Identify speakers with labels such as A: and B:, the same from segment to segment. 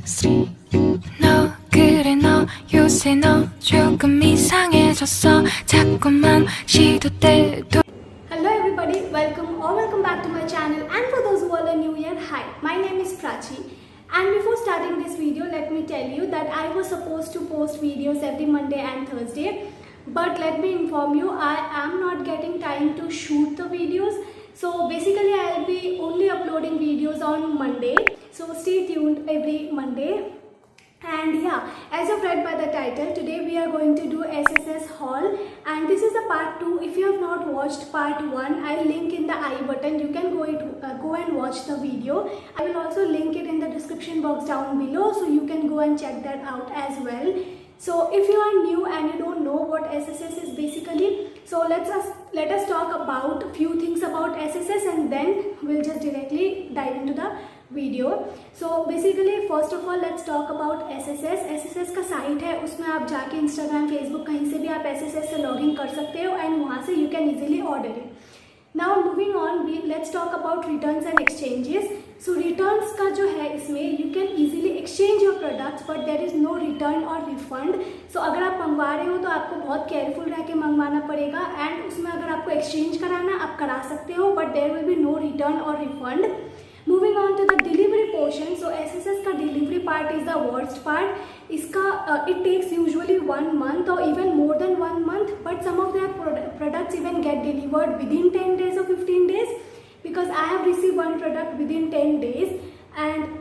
A: Street. 너 그래 너 요새 너 조금 이상해졌어 자꾸만 시도대도.
B: Hello everybody, welcome back to my channel, and for those who are new here, hi, my name is Prachi. And before starting this video, let me tell you that I was supposed to post videos every Monday and Thursday, but let me inform you, I am not getting time to shoot the videos. So basically I'll be only uploading videos on Monday, so stay tuned every Monday. And yeah, as you've read by the title, today we are going to do SSS haul, and this is the part 2. If you have not watched part 1, I'll link in the I button. You can go and watch the video. I will also link it in the description box down below, so you can go and check that out as well. So if you are new and you don't know what SSS is basically, so let us talk about a few things about SSS, and then we'll just directly dive into the video. So basically first of all let's talk about SSS का site है, उसमें आप जाके Instagram Facebook कहीं से भी आप SSS से लॉगिन कर सकते हो एंड वहाँ से you can easily order it. Now moving on, let's talk about returns and exchanges. So returns का जो है, इसमें you can easily exchange your products but there is no return और रिफंड. सो अगर आप मंगवा रहे हो तो आपको बहुत केयरफुल रह के मंगवाना पड़ेगा, एंड उसमें अगर आपको एक्सचेंज कराना आप करा सकते हो but there will be no return और refund. Moving on to the delivery portion, so SSS का delivery part is the worst part. इसका it takes usually 1 month or even more than 1 month, but some of their products even get delivered within 10 days or 15 days, because I have received one product within 10 days. And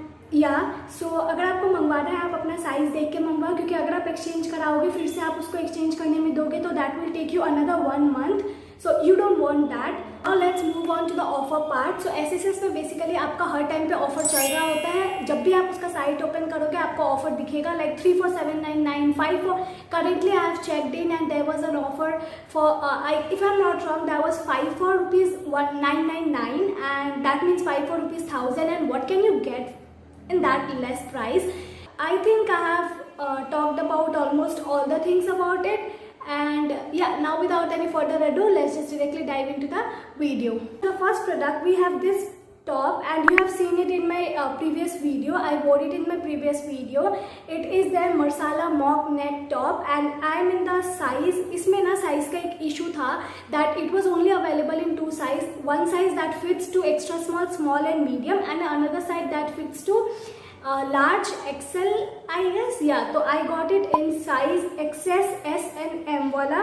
B: सो अगर आपको मंगवाना है आप अपना size देख के मंगवाओ, क्योंकि अगर आप एक्सचेंज कराओगे फिर से आप उसको एक्सचेंज करने में दोगे तो that will take you another 1 month. So you don't want that. Now let's move on to the offer part. So SSS में बेसिकली आपका हर टाइम पे ऑफर चल रहा होता है. जब भी आप उसका साइट ओपन करोगे आपको ऑफर दिखेगा, like 3 for 799, 5 for, currently I have checked in and there was an offer for if I'm not wrong, that was 5 for rupees 1999, and that means 5 for rupees 1000. And what can you get in that less price? I think I have talked about almost all the things about it. And yeah, now without any further ado, let's just directly dive into the video. The first product, we have this top, and you have seen it in my previous video. I wore it in my previous video. It is the Marsala mock neck top, and I am in the size. इसमें ना size का एक issue था that it was only available in 2 size. One size that fits to extra small, small and medium, and another size that fits to large XL, I guess. Yeah, so I got it in size XS, S and M वाला.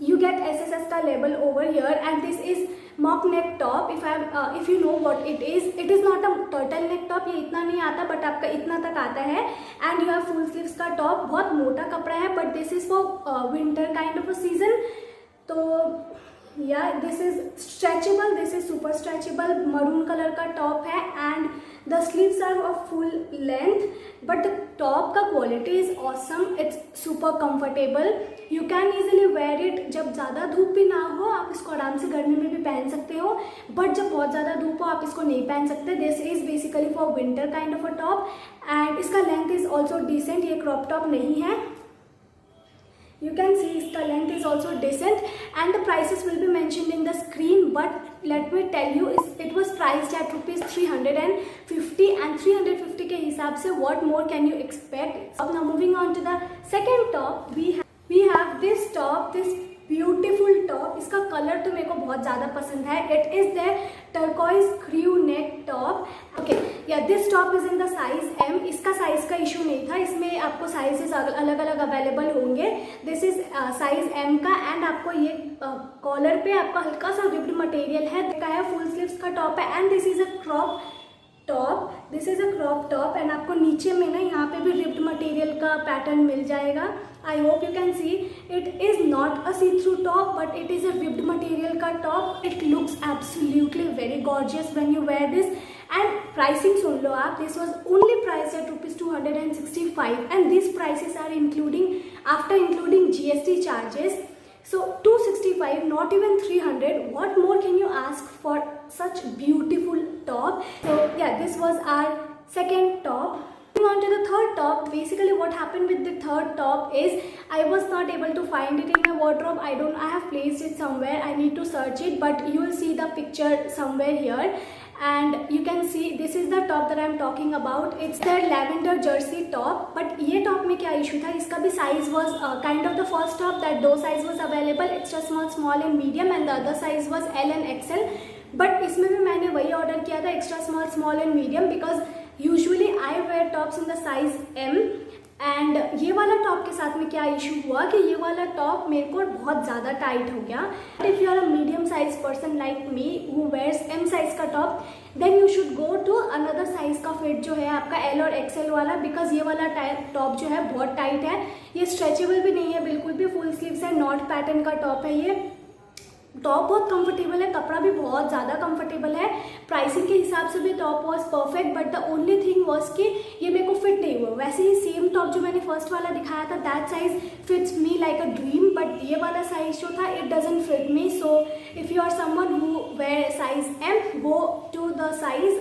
B: You get SSS का label over here, and this is mock neck top. If you know what it is not a turtle neck top. ये इतना नहीं आता but आपका इतना तक आता है, and you have full sleeves का top. बहुत मोटा कपड़ा है but this is for winter kind of a season. तो yeah, this is stretchable, this is super stretchable, maroon color का top है, and the sleeves are of full length, but the top का quality is awesome. It's super comfortable. You can easily wear it. जब ज़्यादा धूप भी ना हो आप इसको आराम से गर्मी में भी पहन सकते हो, but जब बहुत ज़्यादा धूप हो आप इसको नहीं पहन सकते. This is basically for winter kind of a top, and इसका length is also decent. ये crop top नहीं है. You can see the length is also decent, and the prices will be mentioned in the screen, but let me tell you, it was priced at rupees 350, and 350 के हिसाब से what more can you expect? Now moving on to the second top, we have this top, this beautiful top. इसका colour तो मेरे को बहुत ज़्यादा पसंद है. It is the turquoise crew neck top. Okay, yeah, this top is in the size M. इसका size का इशू नहीं था, इसमें आपको साइजेस अलग अलग अवेलेबल होंगे. दिस इज साइज M का, एंड आपको ये कॉलर पे आपका हल्का सा रिप्ड मटेरियल है. फुल स्लीव्स का टॉप है, and this is a crop top. This is a crop top, and आपको नीचे में ना यहाँ पे भी रिप्ड मटेरियल का पैटर्न मिल जाएगा. I hope you can see. It is not a see-through top, but it is a ribbed material का top. It looks absolutely very gorgeous when you wear this. And pricing सुन लो आप, this was only priced at rupees 265, and these prices are after including GST charges. So 265, not even 300. What more can you ask for such beautiful top? So yeah, this was our second top. Moving on to the third top, basically what happened with the third top is I was not able to find it in my wardrobe. I have placed it somewhere. I need to search it, but you will see the picture somewhere here. and you can see this is the top that I am talking about. It's the lavender jersey top. But ये top में क्या issue था, इसका भी size was kind of the first top that दो size was available, extra small, small and medium, and the other size was L and XL. But इसमें भी मैंने वही order किया था, extra small, small and medium, because usually I wear tops in the size M. And ये वाला top के साथ में क्या इशू हुआ कि ये वाला टॉप मेरे को बहुत ज़्यादा टाइट हो गया. If you are a medium size person like me who wears M size का top, then you should go to another size का फिट जो है आपका एल और एक्सएल वाला, बिकॉज ये वाला टॉप जो है बहुत टाइट है. ये स्ट्रेचेबल भी नहीं है बिल्कुल भी, फुल स्लीव्स है, नॉट पैटर्न का टॉप है. ये टॉप बहुत कंफर्टेबल है, कपड़ा भी बहुत ज़्यादा कंफर्टेबल है. प्राइसिंग के हिसाब से भी top was perfect, but the only thing was कि ये मेरे को फिट नहीं हुआ. वैसे ही सेम टॉप जो मैंने फर्स्ट वाला दिखाया था, that size fits me like a dream, but ये वाला साइज जो था it doesn't fit me. So if you are someone who wear size M, go to the size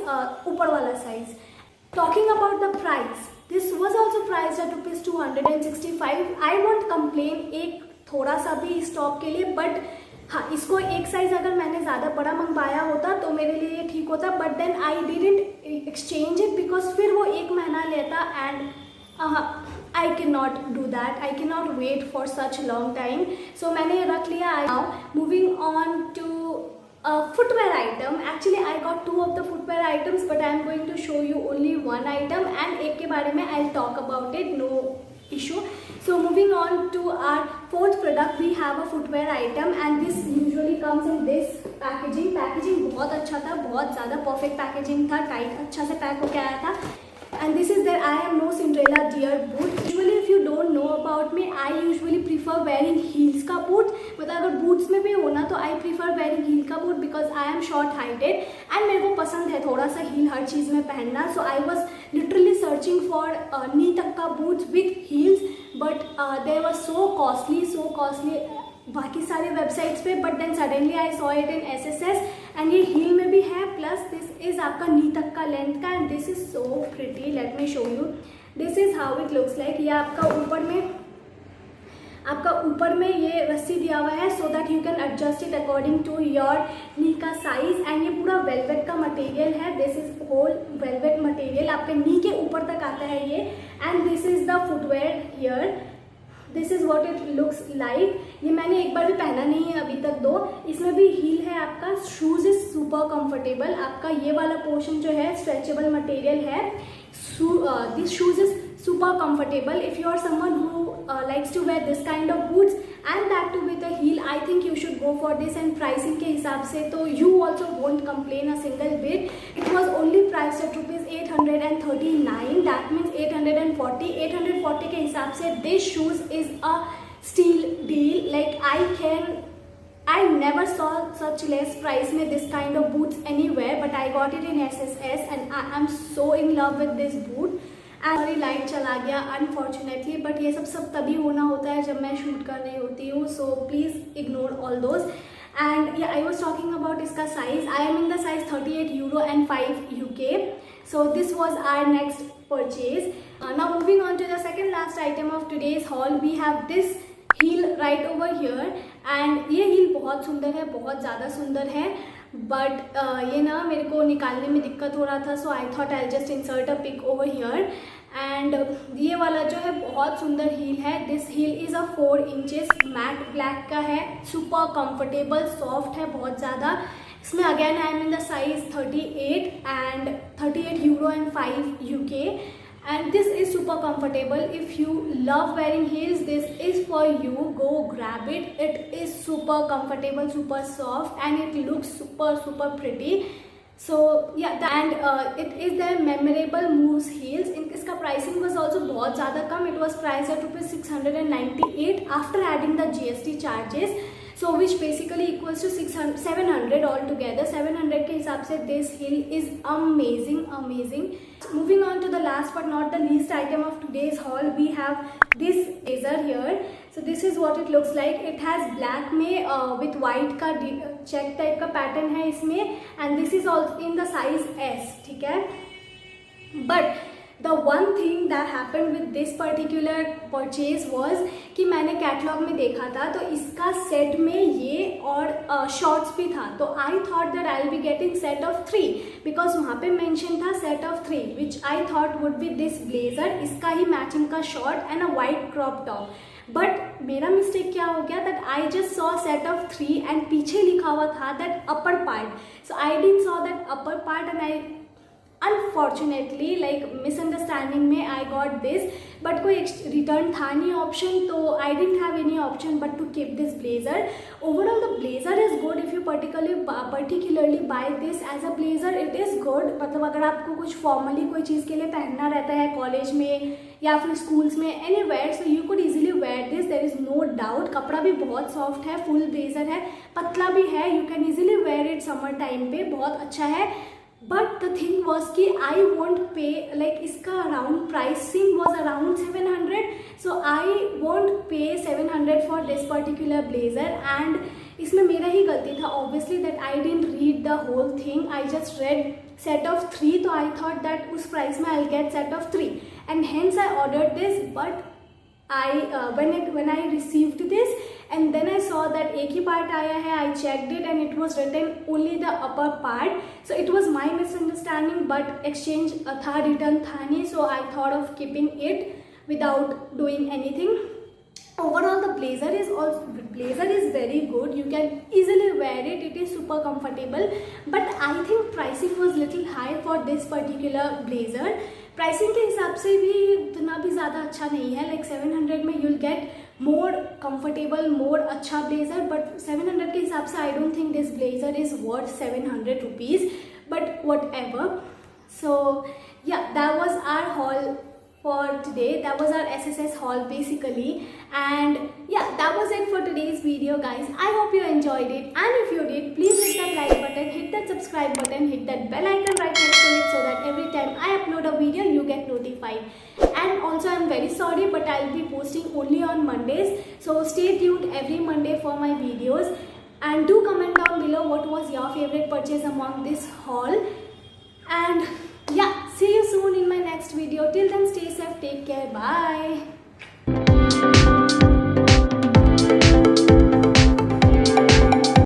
B: ऊपर वाला size. Talking about the price, this was also price at ₹265. I want complain एक थोड़ा सा भी इस top के लिए, but हाँ, इसको एक साइज अगर मैंने ज़्यादा बड़ा मंगवाया होता तो मेरे लिए ये ठीक होता. But then I didn't exchange it, because फिर वो एक महीना लेता and I can not do that. I can not wait for such long time. So मैंने ये रख लिया. Now moving on to footwear item. Actually I got two of the footwear items, but I am going to show you only one item, and एक के बारे में I'll talk about it, no issue. So moving on to our fourth product, we have a footwear item, and this usually comes in this packaging. Packaging बहुत अच्छा था, बहुत ज़्यादा perfect packaging था, टाइट अच्छा से पैक होके आया था. And this is there I am no Cinderella deer boot. Usually if you don't know about me, I usually prefer wearing heels का boot. मतलब अगर boots में भी हो ना तो I prefer wearing heel का boot because I am short heighted and मेरे को पसंद है थोड़ा सा heel हर चीज़ में पहनना. So I was literally searching for knee तक का boots with heels, but they were so costly बाकी सारे वेबसाइट्स पे. But then suddenly I saw it in SSS, and ये हील में भी है, प्लस दिस इज आपका नी तक का लेंथ का, and this is so pretty. Let me show you. This is how it looks like. ये आपका ऊपर में ये रस्सी दिया हुआ है so that you can adjust it according to your knee का साइज. एंड ये पूरा वेलवेट का मटेरियल है. This is whole velvet material, आपके नी के ऊपर तक आता है ये. And this is the footwear here. This is what it looks like. ये मैंने एक बार भी पहना नहीं है अभी तक दो. इसमें भी हील है आपका. Shoes is super comfortable. आपका ये वाला पोर्शन जो है स्ट्रेचेबल मटेरियल है. This shoes is super comfortable. If you are someone who likes to wear this kind of boots and that too with a heel, I think you should go for this. And pricing के हिसाब से तो you also won't complain a single bit. It was only priced at ₹839. That means 840. 840 के हिसाब से this shoes is a steal deal. Like I never saw such less price में this kind of boots anywhere, but I got it in SSS and I am so in love with this boot. Sorry light चला गया unfortunately, but ये सब तभी होना होता है जब मैं शूट कर रही होती हूँ. So please ignore all those. And I was talking about इसका size. I am in the size €38 and $5 UK. So this was our next purchase. Now moving on to the second last item of today's haul, we have this heel right over here. And ये heel बहुत सुंदर है, बहुत ज़्यादा सुंदर है. But ये ना मेरे को निकालने में दिक्कत हो रहा था. So I thought I just insert a pic over here. And ये वाला जो है बहुत सुंदर हील है. This heel is a 4 inches matte black का है. सुपर कंफर्टेबल, सॉफ्ट है बहुत ज़्यादा. इसमें again I am in the size 38 and €38 and $5 UK. And this is super comfortable. If you love wearing heels, this is for you. Go grab it. It is super comfortable, super soft, and it looks super pretty. So yeah, and it is the memorable moves heels. इसका pricing was also बहुत ज़्यादा कम. It was priced at ₹698 after adding the GST charges. So which basically equals to 700 altogether. 700 के हिसाब से this heel is amazing. Moving on to the last but not the least item of today's haul, we have this blazer here. So this is what it looks like. It has black में with white का check type का pattern है इसमें, and this is also in the size S. ठीक है, but the one thing that happened with this particular purchase was कि मैंने catalogue में देखा था तो इसका सेट में ये और शॉर्ट्स भी था, तो I thought that I will be getting set of 3 because वहाँ पे मेंशन था set of 3 which I thought would be this blazer, इसका ही मैचिंग का short and a white crop top. But मेरा मिस्टेक क्या हो गया that I just saw set of 3 and पीछे लिखा हुआ था that upper part, so I didn't saw that upper part and I unfortunately like misunderstanding में आई गॉट दिस, बट कोई रिटर्न था नहीं ऑप्शन, तो I didn't have any option but to keep this blazer. Overall the blazer is good if you particularly buy this as a blazer, it is good. मतलब अगर आपको कुछ formally कोई चीज़ के लिए पहनना रहता है कॉलेज में या फिर स्कूल्स में anywhere, so you could easily wear this, there is no doubt. कपड़ा भी बहुत सॉफ्ट है, फुल ब्लेजर है, पतला भी है, you can easily wear it summer time पे, बहुत अच्छा है. बट द थिंग वॉज कि आई वॉन्ट पे लाइक इसका around pricing was around 700, so I want pay 700 for this particular blazer. And इसमें मेरा ही गलती था obviously that I didn't read the whole thing, I just read set of 3, तो I thought that उस price में I get set of 3 and hence I ordered this. But when I received this and then I saw that एक ही part आया है, I checked it and it was written only the upper part, so it was my misunderstanding. But exchange था, return था नहीं, so I thought of keeping it without doing anything. Overall the blazer is very good, you can easily wear it, it is super comfortable. But I think pricing was little high for this particular blazer. Pricing के हिसाब से भी इतना भी ज़्यादा अच्छा नहीं है, लाइक 700 में you'll get more comfortable more अच्छा ब्लेजर, बट 700 के हिसाब से I don't think this blazer is worth 700 rupees, but whatever. So yeah that was our haul for today, that was our SSS haul basically, and yeah, that was it for today's video guys. I hope you enjoyed it, and if you did, please hit that like button, hit that subscribe button, hit that bell icon right next to it so that every time I upload a video you get notified. And also I'm very sorry but I'll be posting only on Mondays, so stay tuned every Monday for my videos, and do comment down below what was your favorite purchase among this haul. And yeah, see you soon in my next video. Till then, stay safe, take care, bye.